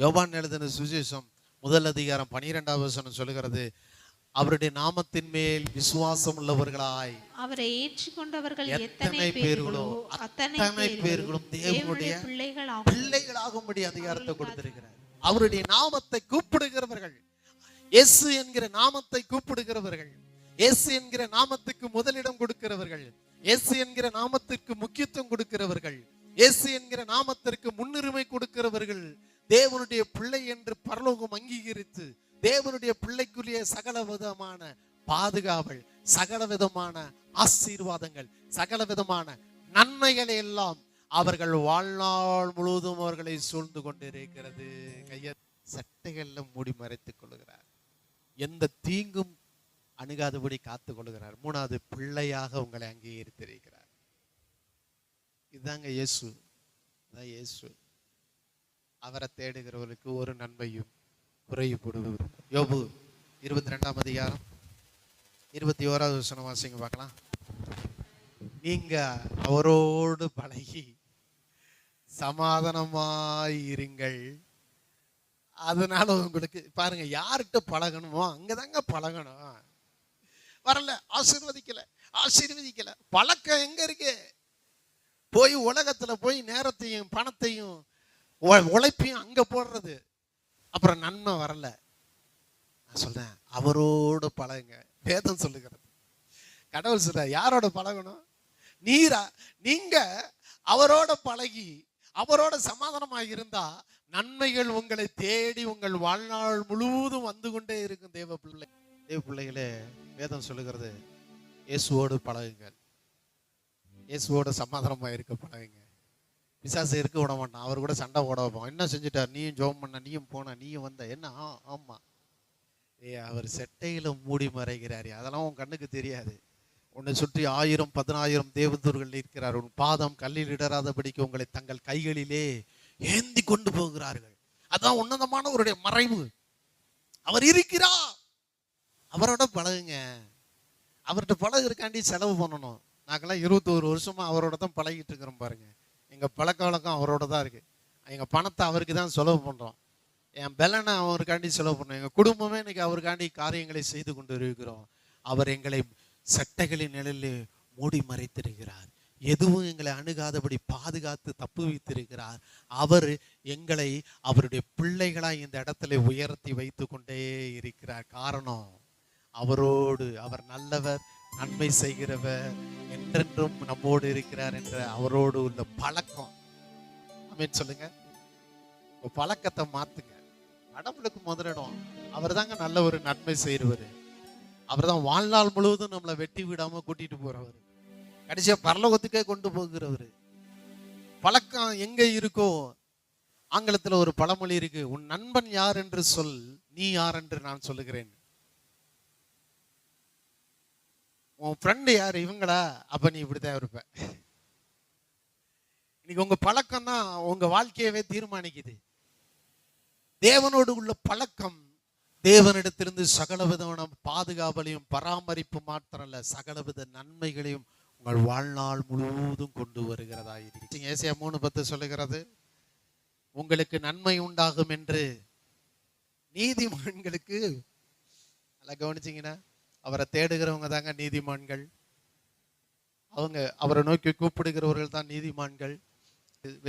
யோவான் எழுதின சுவிசேஷம் 1 அதிகாரம் 12 சொல்லுகிறது, அவருடைய நாமத்தின் மேல் விசுவாசம் உள்ளவர்களாய் அவரை ஏற்றுக்கொண்டவர்கள் எத்தனை பேர்களோ அத்தனை பேர்களும் தேவனுடைய பிள்ளைகளாகும்படி அதிகாரத்தை கொடுத்திருக்கிறார். அவருடைய நாமத்தை கூப்பிடுகிறவர்கள், இயேசு என்கிற நாமத்தை கூப்பிடுகிறவர்கள், இயேசு என்கிற நாமத்துக்கு முதலிடம் கொடுக்கிறவர்கள், இயேசு என்கிற நாமத்திற்கு முக்கியத்துவம் கொடுக்கிறவர்கள், இயேசு என்கிற நாமத்திற்கு முன்னுரிமை கொடுக்கிறவர்கள் தேவனுடைய பிள்ளை என்று பரலோகம் அங்கீகரித்து தேவனுடைய பிள்ளைக்குரிய சகல விதமான பாதுகாவல், சகல விதமான ஆசீர்வாதங்கள், சகல விதமான நன்மைகளை எல்லாம் அவர்கள் வாழ்நாள் முழுவதும் அவர்களை சூழ்ந்து கொண்டிருக்கிறது. கைய சட்டைகள்ல மூடி மறைத்துக் கொள்கிறார். எந்த தீங்கும் அணுகாதபடி காத்துக் கொள்கிறார். 3வது, பிள்ளையாக உங்களை அங்கீகரித்திருக்கிறார். இதுதாங்க இயேசு. இயேசு அவரை தேடுகிறவர்களுக்கு ஒரு நன்மையும் குறைபடுவது. யோபு 22 அதிகாரம் 21 வாசிங்க பார்க்கலாம். நீங்க அவரோடு பழகி சமாதானமாயிருங்கள், அதனால உங்களுக்கு பாருங்க, யார்கிட்ட பழகணுமோ அங்கதாங்க பழகணும். வரல, ஆசீர்வதிக்கல. பழக்கம் எங்க இருக்கு? போய் உலகத்துல போய் நேரத்தையும் பணத்தையும் உழைப்பையும் அங்க போடுறது, அப்புறம் நன்மை வரல. நான் சொல்றேன், அவரோட பழகுங்க. வேதம் சொல்லுகிறது, கடவுள் சொல்ற, யாரோட பழகணும்? நீங்க அவரோட பழகி அவரோட சமாதானமாக இருந்தா நன்மைகள் உங்களை தேடி உங்கள் வாழ்நாள் முழுவதும் வந்து கொண்டே இருக்கும். தேவ பிள்ளைகளே, வேதம் சொல்லுகிறது, இயேசுவோடு பழகுங்கள், இயேசுவோட சமாதானமா இருக்க பழகுங்க. பிசாசு இருக்க விட மாட்டான், அவர் கூட சண்டை போட வைப்போம். என்ன செஞ்சுட்டார்? நீயும் ஜெபம் பண்ண, நீயும் போன, நீயும் வந்த, என்ன? ஆமா, அவர் செட்டையில மூடி மறைகிறாரு, அதெல்லாம் உன் கண்ணுக்கு தெரியாது. உன்னை சுற்றி 1000 10,000 தேவதூர்கள் இருக்கிறார். உன் பாதம் கல்லில் இடராதபடிக்கு உங்களை தங்கள் கைகளிலே ஏந்தி கொண்டு போகிறார்கள். அதான் உன்னதமானவருடைய மறைவு. அவர் இருக்கிறார். அவரோட பழகுங்க. அவர்கிட்ட பழகுறக்காண்டி செலவு பண்ணணும். நாங்கெல்லாம் 21 வருஷமா அவரோட தான் பழகிட்டு இருக்கிறோம். பாருங்க, எங்க பழக்க வழக்கம் அவரோட தான் இருக்கு. எங்க பணத்தை அவருக்கு தான் செலவு பண்றோம். என் பலனை அவருக்காண்டி செலவு பண்ணோம். எங்க குடும்பமே இன்னைக்கு அவருக்காண்டி காரியங்களை செய்து கொண்டு இருக்கிறோம். அவர் எங்களை சட்டைகளின் நிழலில் மூடி மறைத்திருக்கிறார். எதுவும் எங்களை அணுகாதபடி பாதுகாத்து தப்பு வைத்திருக்கிறார். அவர் எங்களை அவருடைய பிள்ளைகளாய் இந்த இடத்துல உயர்த்தி வைத்து கொண்டே இருக்கிறார். காரணம், அவரோடு, அவர் நல்லவர், நன்மை செய்கிறவர், என்றென்றும் நம்மோடு இருக்கிறார் என்ற அவரோடு உள்ள பழக்கம். ஆமென் சொல்லுங்க. பழக்கத்தை மாத்துங்க. கடவுளுக்கு முதலிடம். அவர் தாங்க நல்ல ஒரு நன்மை செய்கிறவர். அவர் தான் வாழ்நாள் முழுவதும் நம்மளை வெட்டி விடாம கூட்டிட்டு போறவர், கடைசியா பரலோகத்துக்கே கொண்டு போகிறவர். பழக்கம் எங்க இருக்கோ, ஆங்கிலத்துல ஒரு பழமொழி இருக்கு, உன் நண்பன் யார் என்று சொல், நீ யார் என்று நான் சொல்லுகிறேன். உன் ஃப்ரெண்டு யாரு? இவங்களா? அப்ப நீ இப்படித்தான் இருப்ப. இன்னைக்கு உங்க பழக்கம் தான் உங்க வாழ்க்கையவே தீர்மானிக்குது. தேவனோடு உள்ள பழக்கம் தேவனிடத்திலிருந்து சகலவிதமான பாதுகாவலையும் பராமரிப்பு மாத்திரமல்ல, சகலவித நன்மைகளையும் உங்கள் வாழ்நாள் முழுவதும் கொண்டு வருகிறதா இருக்கு. ஏசாயா 3:10 சொல்லுகிறது, உங்களுக்கு நன்மை உண்டாகும் என்று நீதிமான்களுக்கு. நல்லா கவனிச்சிங்கன்னா, அவரை தேடுகிறவங்க தாங்க நீதிமான்கள். அவங்க அவரை நோக்கி கூப்பிடுகிறவர்கள் தான் நீதிமான்கள்.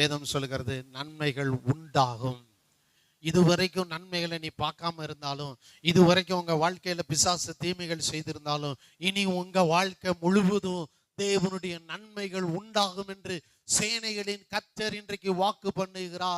வேதம் சொல்லுகிறது, நன்மைகள் உண்டாகும். இதுவரைக்கும் நன்மைகளை நீ பார்க்காம இருந்தாலும், இதுவரைக்கும் உங்க வாழ்க்கையில பிசாசு தீமைகள் செய்திருந்தாலும், இனி உங்க வாழ்க்கை முழுவதும் தேவனுடைய நன்மைகள் உண்டாகும் என்று சேனைகளின் கர்த்தர் இன்றைக்கு வாக்கு பண்ணுகிறார்.